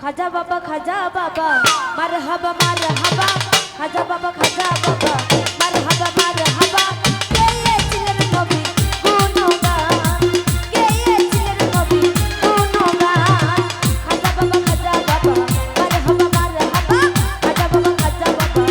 খাজা বাবা মারহাবা মারহাবা খাজা বাবা মারহাবা মারহাবা গেয়েছিলেন নবী গুণগান গেয়েছিলেন নবী গুণগান খাজা বাবা মারহাবা মারহাবা খাজা বাবা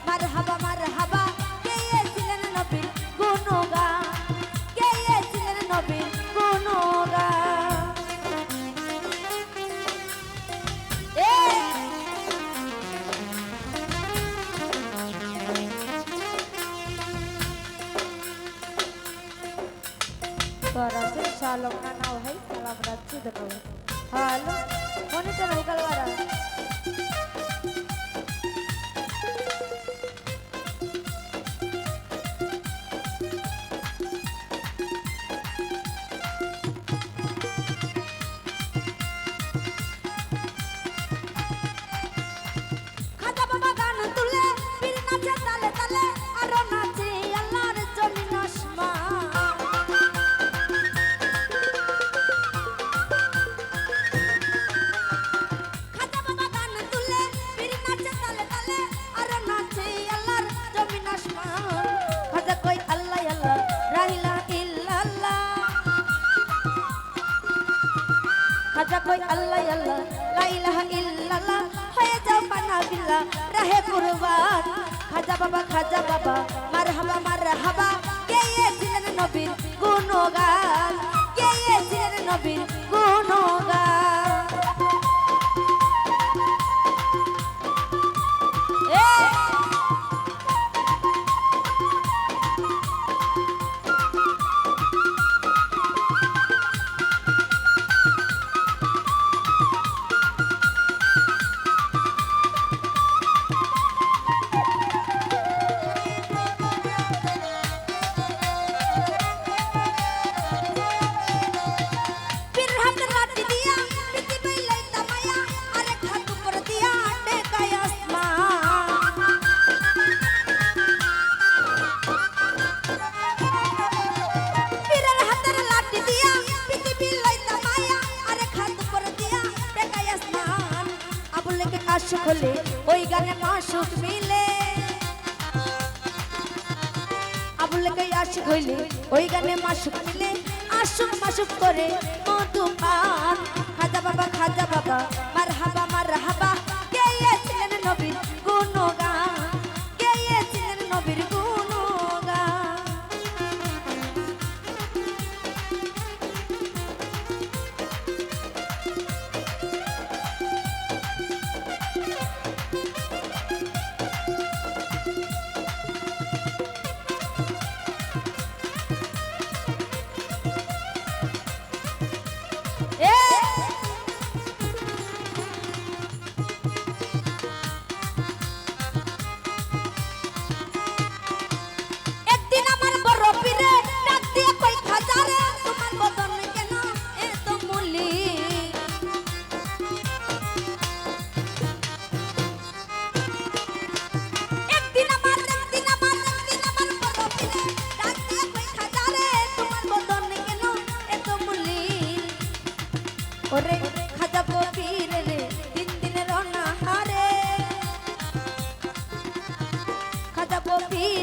মারহাবা মারহাবা গেয়েছিলেন নবী গুণগান গেয়েছিলেন নবী গুণগান Suaranya shalom nanau hai salam ratu denau. Halo, monitor hai kalwara. Kata baba gan tule, bir nache tale tale, aro nache Allah re jamin asman. খাজা কই আল্লাহ আল্লাহ লা ইলাহা ইল্লাল্লাহ হয়ে যাও পানা বিল্লাহ রাহে কুরবান খাজা বাবা মারহাবা মারহাবা গেয়েছিলেন নবীর গুণগান গেয়েছিলেন নবীর গুণগান আশুক হলে ওই গানে মাসুক মিলে আবুল কে আশুক হইলে ওই গানে মাসুক মিলে আশুক মাসুক করে মধু পান খাজা বাবা মারহাবা মারহাবা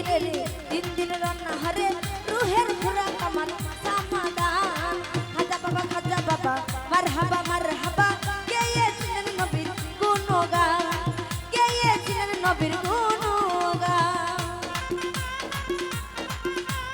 রে রে তিন দিন রান্না হরে রুহের খুরাক আমার সামাদান খাজা বাবা মারহাবা গেয়েছিলেন নবীর গুণগান গেয়েছিলেন নবীর